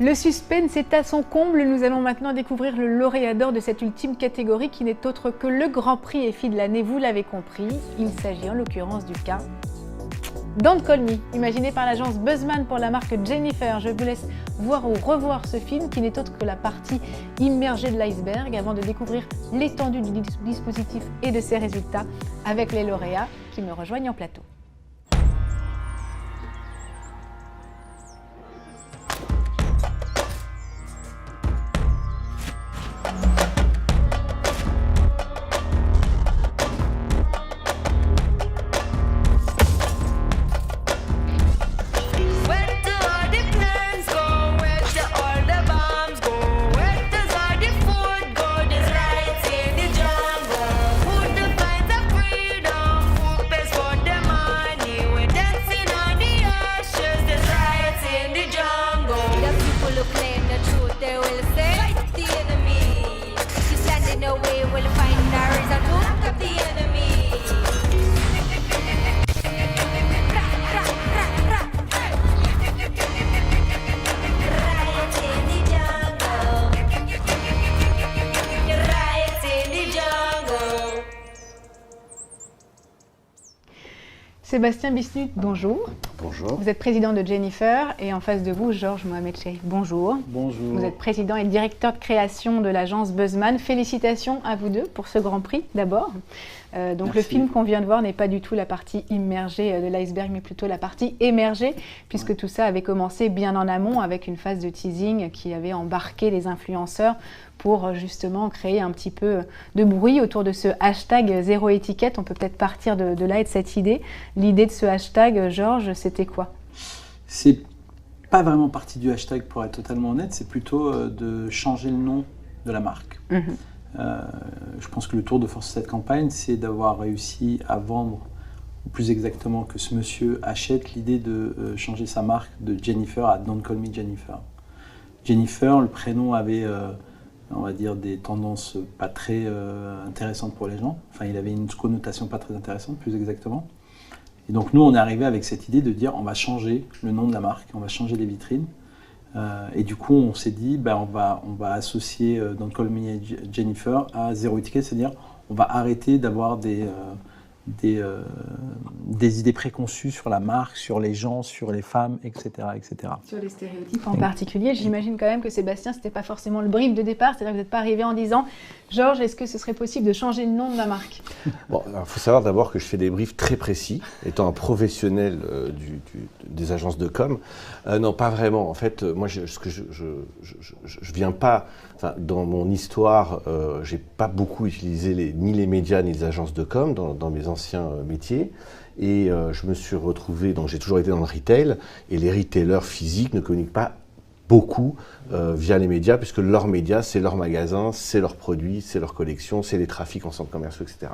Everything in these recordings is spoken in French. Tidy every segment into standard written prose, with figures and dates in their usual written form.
Le suspense est à son comble, nous allons maintenant découvrir le lauréat d'or de cette ultime catégorie qui n'est autre que le Grand Prix EFI de l'année, vous l'avez compris. Il s'agit en l'occurrence du cas Don't Call Me, imaginé par l'agence Buzzman pour la marque Jennifer. Je vous laisse voir ou revoir ce film qui n'est autre que la partie immergée de l'iceberg avant de découvrir l'étendue du dispositif et de ses résultats avec les lauréats qui me rejoignent en plateau. Sébastien Bismuth, bonjour. Bonjour. Vous êtes président de Jennifer et en face de vous, Georges Mohamed Cherif. Bonjour. Bonjour. Vous êtes président et directeur de création de l'agence Buzzman. Félicitations à vous deux pour ce Grand Prix d'abord. Donc le film qu'on vient de voir n'est pas du tout la partie immergée de l'iceberg, mais plutôt la partie émergée, puisque tout ça avait commencé bien en amont avec une phase de teasing qui avait embarqué les influenceurs pour justement créer un petit peu de bruit autour de ce hashtag zéro étiquette. On peut peut-être partir de là et de cette idée. L'idée de ce hashtag, Georges, c'était quoi? C'est pas vraiment partie du hashtag pour être totalement honnête, c'est plutôt de changer le nom de la marque. Je pense que le tour de force de cette campagne, c'est d'avoir réussi à vendre, ou plus exactement que ce monsieur achète l'idée de changer sa marque de Jennifer à Don't Call Me Jennifer. Jennifer, le prénom avait, on va dire, des tendances pas très intéressantes pour les gens. Enfin, il avait une connotation pas très intéressante, plus exactement. Et donc nous, on est arrivé avec cette idée de dire on va changer le nom de la marque, on va changer les vitrines. Et du coup, on s'est dit, on va associer Don't Call Me Jennifer à zéro étiquette, c'est-à-dire on va arrêter d'avoir des idées préconçues sur la marque, sur les gens, sur les femmes, etc. etc. Sur les stéréotypes en particulier, j'imagine quand même que Sébastien, ce n'était pas forcément le brief de départ, c'est-à-dire que vous n'êtes pas arrivé en disant « Georges, est-ce que ce serait possible de changer le nom de la marque ?» Bon, il faut savoir d'abord que je fais des briefs très précis, étant un professionnel des agences de com. Non, pas vraiment. En fait, moi, je viens pas... Enfin, dans mon histoire, j'ai pas beaucoup utilisé ni les médias ni les agences de com dans mes anciens métiers. Et je me suis retrouvé, donc j'ai toujours été dans le retail, et les retailers physiques ne communiquent pas beaucoup via les médias, puisque leurs médias, c'est leurs magasins, c'est leurs produits, c'est leurs collections, c'est les trafics en centres commerciaux, etc.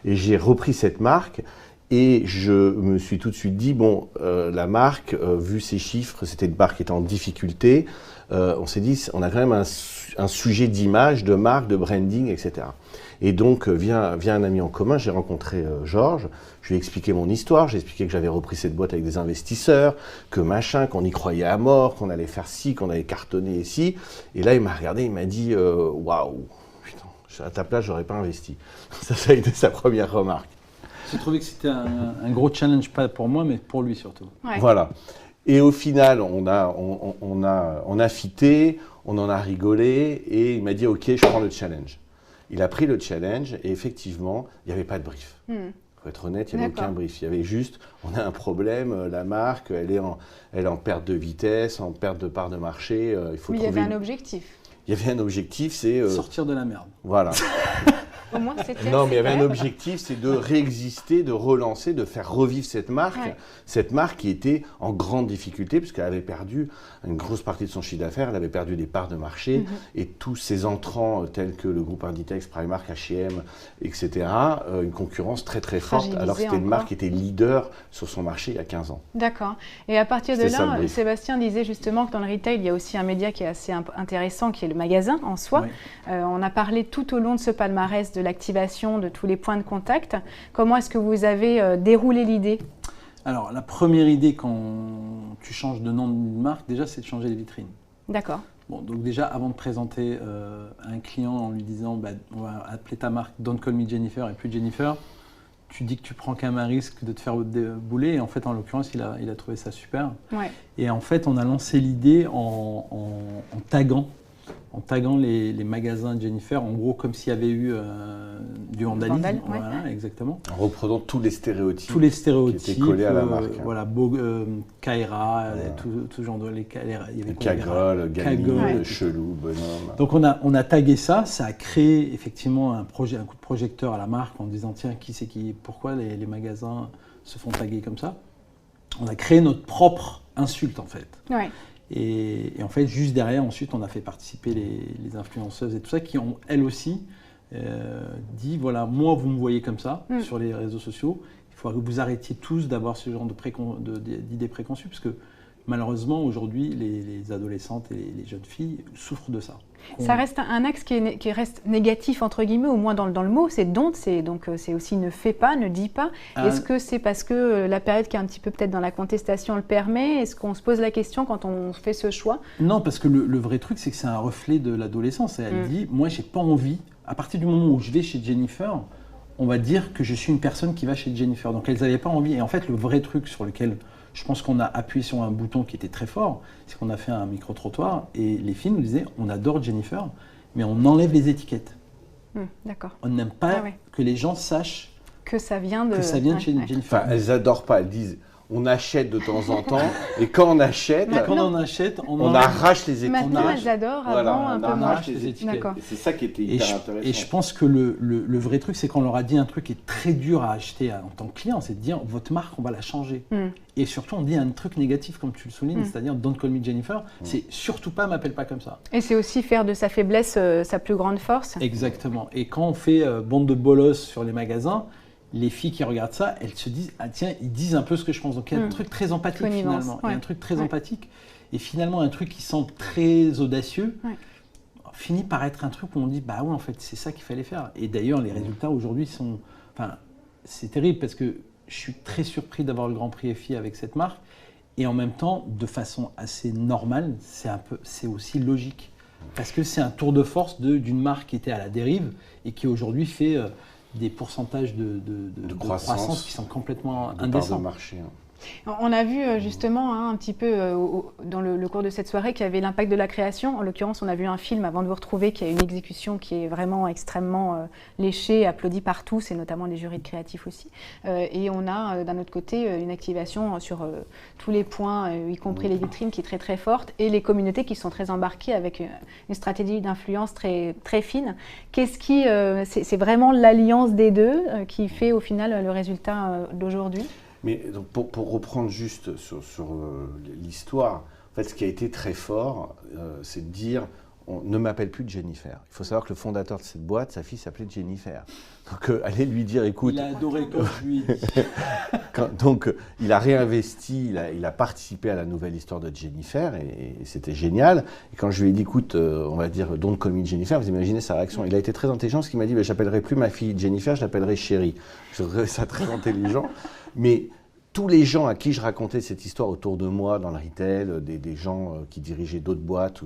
Et j'ai repris cette marque, et je me suis tout de suite dit, bon, la marque, vu ses chiffres, c'était une marque qui était en difficulté, on s'est dit, on a quand même un sujet d'image, de marque, de branding, etc. Et donc, via un ami en commun, j'ai rencontré Georges, je lui ai expliqué mon histoire, j'ai expliqué que j'avais repris cette boîte avec des investisseurs, que machin, qu'on y croyait à mort, qu'on allait faire ci, qu'on allait cartonner ici. Et là, il m'a regardé, il m'a dit, waouh, putain, à ta place, j'aurais pas investi. Ça a été sa première remarque. J'ai trouvé que c'était un gros challenge, pas pour moi, mais pour lui surtout. Ouais. Voilà. Et au final, on a fité, on en a rigolé, et il m'a dit, ok, je prends le challenge. Il a pris le challenge, et effectivement, il n'y avait pas de brief. Pour être honnête, il n'y avait aucun brief. Il y avait juste, on a un problème, la marque, elle est en perte de vitesse, en perte de part de marché. Il faut trouver... il y avait un objectif. Il y avait un objectif, c'est... sortir de la merde. Voilà. Au moins, c'était non, mais il y avait un objectif, c'est de réexister, de relancer, de faire revivre cette marque. Ouais. Cette marque qui était en grande difficulté, puisqu'elle avait perdu une grosse partie de son chiffre d'affaires, elle avait perdu des parts de marché, et tous ces entrants tels que le groupe Inditex, Primark, H&M, etc., une concurrence très très forte, alors que c'était une marque qui était leader sur son marché il y a 15 ans. D'accord. Et à partir de là, Sébastien disait justement que dans le retail, il y a aussi un média qui est assez intéressant, qui est le magasin en soi. Oui. On a parlé tout au long de ce palmarès de l'activation de tous les points de contact. Comment est-ce que vous avez déroulé l'idée? Alors, la première idée quand tu changes de nom de marque, déjà, c'est de changer les vitrines. D'accord. Bon, donc déjà, avant de présenter un client en lui disant on va appeler ta marque Don't Call Me Jennifer et plus Jennifer, tu dis que tu prends quand même un risque de te faire bouler. Et en fait, en l'occurrence, il a trouvé ça super. Ouais. Et en fait, on a lancé l'idée en taguant les magasins Jennifer, en gros comme s'il y avait eu du vandalisme. Voilà, exactement. En reprenant tous les stéréotypes. Tous les stéréotypes qui étaient collés à la marque. Voilà, Kaira, tout genre de... Il y avait Cagole, gamine, chelou, bonhomme. Donc on a tagué ça, ça a créé effectivement un coup de projecteur à la marque en disant tiens, pourquoi les magasins se font taguer comme ça. On a créé notre propre insulte en fait. Ouais. Et en fait, juste derrière, ensuite, on a fait participer les influenceuses et tout ça, qui ont, elles aussi, dit, voilà, moi, vous me voyez comme ça, sur les réseaux sociaux, il faudra que vous arrêtiez tous d'avoir ce genre d'idées préconçues, parce que malheureusement, aujourd'hui, les adolescentes et les jeunes filles souffrent de ça. Ça reste un axe qui reste négatif, entre guillemets, au moins dans le mot, c'est don't, c'est aussi ne fais pas, ne dis pas. Est-ce que c'est parce que la période qui est un petit peu peut-être dans la contestation le permet? Est-ce qu'on se pose la question quand on fait ce choix? Non, parce que le vrai truc, c'est que c'est un reflet de l'adolescence. Et elle dit, moi, j'ai pas envie, à partir du moment où je vais chez Jennifer, on va dire que je suis une personne qui va chez Jennifer. Donc elles n'avaient pas envie. Et en fait, le vrai truc sur lequel je pense qu'on a appuyé sur un bouton qui était très fort, c'est qu'on a fait un micro-trottoir et les filles nous disaient on adore Jennifer, mais on enlève les étiquettes. D'accord. On n'aime pas que les gens sachent que ça vient de chez Jennifer. Enfin, elles n'adorent pas, elles disent on achète de temps en temps, et quand on achète, on arrache les étiquettes. Maintenant, elles adorent, avant, un peu moins. Les étiquettes. C'est ça qui était hyper intéressant. Et je pense que le vrai truc, c'est qu'on leur a dit un truc qui est très dur à acheter en tant que client, c'est de dire, votre marque, on va la changer. Et surtout, on dit un truc négatif, comme tu le soulignes, c'est-à-dire, don't call me Jennifer, c'est surtout pas, m'appelle pas comme ça. Et c'est aussi faire de sa faiblesse sa plus grande force. Exactement. Et quand on fait bande de bolos sur les magasins, les filles qui regardent ça, elles se disent ah tiens, ils disent un peu ce que je pense. Donc il y a un truc très empathique finalement. Il y a un truc très empathique et finalement un truc qui semble très audacieux finit par être un truc où on dit bah ouais en fait c'est ça qu'il fallait faire. Et d'ailleurs les résultats aujourd'hui sont, enfin c'est terrible parce que je suis très surpris d'avoir le Grand Prix FI avec cette marque et en même temps de façon assez normale, c'est aussi logique parce que c'est un tour de force d'une marque qui était à la dérive et qui aujourd'hui fait des pourcentages de croissance qui sont complètement indécents. De marché, On a vu justement un petit peu dans le cours de cette soirée qu'il y avait l'impact de la création. En l'occurrence, on a vu un film avant de vous retrouver qui a une exécution qui est vraiment extrêmement léchée, applaudie par tous et notamment les jurys de créatifs aussi. Et on a d'un autre côté une activation sur tous les points, y compris les vitrines, qui est très très forte et les communautés qui sont très embarquées avec une stratégie d'influence très, très fine. C'est vraiment l'alliance des deux qui fait au final le résultat d'aujourd'hui? Mais donc pour reprendre juste sur l'histoire, en fait, ce qui a été très fort, c'est de dire on ne m'appelle plus Jennifer. Il faut savoir que le fondateur de cette boîte, sa fille s'appelait Jennifer. Donc allez lui dire écoute. Il a adoré comme je lui ai dit. Donc il a réinvesti, il a participé à la nouvelle histoire de Jennifer et c'était génial. Et quand je lui ai dit écoute, on va dire don't call me Jennifer, vous imaginez sa réaction. Il a été très intelligent parce qu'il m'a dit je n'appellerai plus ma fille Jennifer, je l'appellerai Chérie. Je trouvais ça très intelligent. Mais tous les gens à qui je racontais cette histoire autour de moi dans le retail, des gens qui dirigeaient d'autres boîtes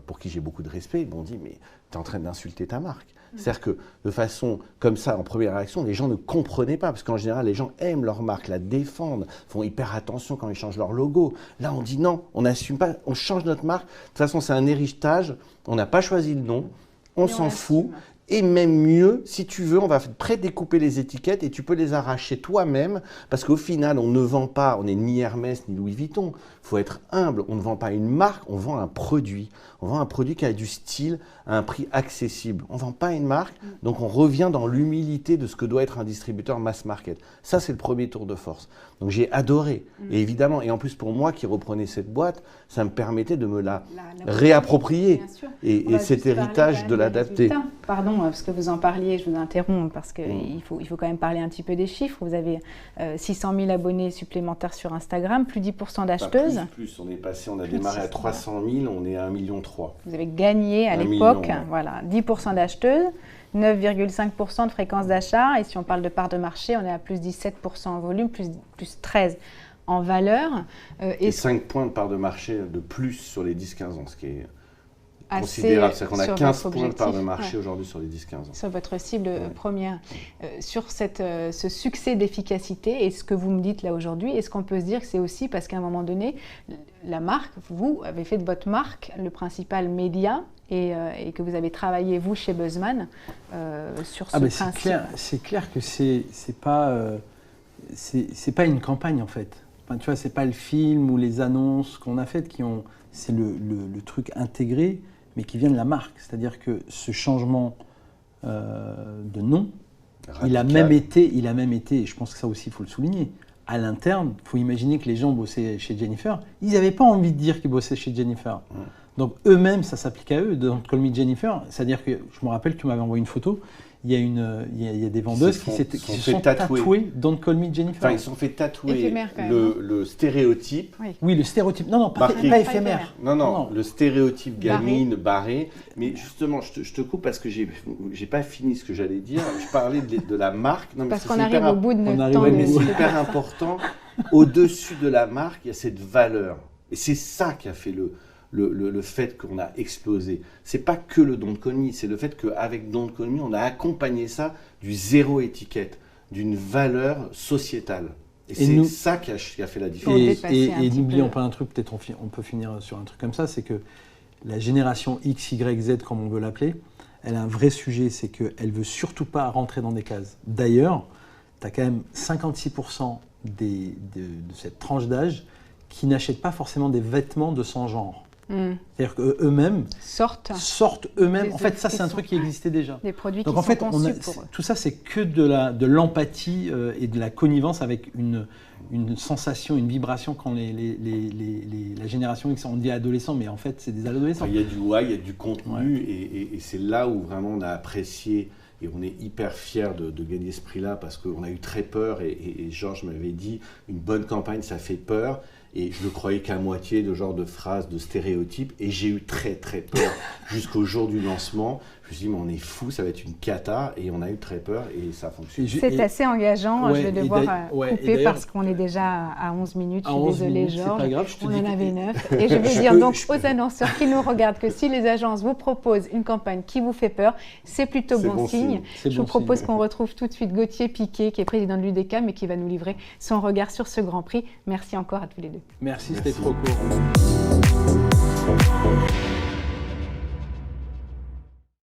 pour qui j'ai beaucoup de respect, m'ont dit mais tu es en train d'insulter ta marque. C'est-à-dire que de façon comme ça, en première réaction, les gens ne comprenaient pas, parce qu'en général, les gens aiment leur marque, la défendent, font hyper attention quand ils changent leur logo. Là, on dit non, on n'assume pas, on change notre marque. De toute façon, c'est un héritage, on n'a pas choisi le nom, on s'en fout. Et même mieux, si tu veux, on va pré-découper les étiquettes et tu peux les arracher toi-même parce qu'au final, on ne vend pas, on n'est ni Hermès ni Louis Vuitton. Il faut être humble, on ne vend pas une marque, on vend un produit. On vend un produit qui a du style à un prix accessible. On ne vend pas une marque, donc on revient dans l'humilité de ce que doit être un distributeur mass market. Ça, c'est le premier tour de force. Donc j'ai adoré. Et évidemment, et en plus pour moi qui reprenais cette boîte, ça me permettait de me la réapproprier. Et cet héritage de l'adapter. Pardon, parce que vous en parliez, je vous interromps, parce qu'il faut quand même parler un petit peu des chiffres. Vous avez 600 000 abonnés supplémentaires sur Instagram, plus 10% d'acheteuses. Plus, on a démarré à 300 000, on est à 1,3 million. Vous avez gagné à l'époque, voilà, 10% d'acheteuses, 9,5% de fréquence d'achat, et si on parle de part de marché, on est à plus 17% en volume, plus 13%. en valeur. Et 5 points de part de marché de plus sur les 10-15 ans, ce qui est assez considérable. C'est-à-dire qu'on a sur 15 votre points de part de objectif, marché aujourd'hui sur les 10-15 ans. Sur votre cible première. Sur ce succès d'efficacité, et ce que vous me dites là aujourd'hui, est-ce qu'on peut se dire que c'est aussi parce qu'à un moment donné, la marque, vous avez fait de votre marque le principal média et que vous avez travaillé, vous, chez Buzzman, sur ce principe. C'est clair que c'est pas une campagne, en fait. Enfin, tu vois, c'est pas le film ou les annonces qu'on a faites c'est le truc intégré, mais qui vient de la marque. C'est-à-dire que ce changement de nom, Radical. il a même été, et je pense que ça aussi, il faut le souligner, à l'interne, il faut imaginer que les gens bossaient chez Jennifer, ils n'avaient pas envie de dire qu'ils bossaient chez Jennifer. Donc eux-mêmes, ça s'applique à eux, Don't Call Me Jennifer. C'est-à-dire que, je me rappelle, tu m'avais envoyé une photo, il y a des vendeuses qui se sont tatouées Don't Call Me Jennifer. Enfin, ils se sont fait tatouer Éphémère, quand même, le stéréotype. Oui, le stéréotype. Non, pas éphémère. Non, le stéréotype gamine, barré. Mais justement, je te coupe parce que j'ai pas fini ce que j'allais dire. Je parlais de la marque. Non, mais parce qu'on arrive au bout de notre temps. Mais c'est hyper important. Au-dessus de la marque, il y a cette valeur. Et c'est ça qui a fait le fait qu'on a explosé. C'est pas que le Don't Call Me, c'est le fait qu'avec Don't Call Me, on a accompagné ça du zéro étiquette, d'une valeur sociétale. Et c'est ça qui a fait la différence. Et n'oublions pas un truc, peut-être on peut finir sur un truc comme ça, c'est que la génération X, Y, Z, comme on veut l'appeler, elle a un vrai sujet, c'est qu'elle veut surtout pas rentrer dans des cases. D'ailleurs, tu as quand même 56% de cette tranche d'âge qui n'achètent pas forcément des vêtements de son genre. C'est-à-dire qu'eux-mêmes sortent eux-mêmes. En fait, ça, c'est un truc qui existait déjà. Des produits donc, qui en fait, sont conçus pour eux. tout ça, c'est que de l'empathie et de la connivence avec une sensation, une vibration quand la génération X, on dit adolescents, mais en fait, c'est des adolescents. Il y a du why, il y a du contenu, et c'est là où vraiment on a apprécié. Et on est hyper fiers de gagner ce prix-là parce qu'on a eu très peur et Georges m'avait dit une bonne campagne ça fait peur et je ne croyais qu'à moitié de genre de phrases, de stéréotypes et j'ai eu très très peur jusqu'au jour du lancement. Je me suis dit mais on est fou, ça va être une cata et on a eu très peur et ça fonctionne. C'est assez engageant, je vais devoir couper parce qu'on est déjà à 11 minutes, je suis désolée Georges, pas grave, on en avait 9 et je vais dire donc aux annonceurs qui nous regardent que si les agences vous proposent une campagne qui vous fait peur, c'est plutôt bon signe. Je vous propose qu'on retrouve tout de suite Gauthier Piquet qui est président de l'UDECA mais qui va nous livrer son regard sur ce Grand Prix. Merci encore à tous les deux. Merci. C'était trop court.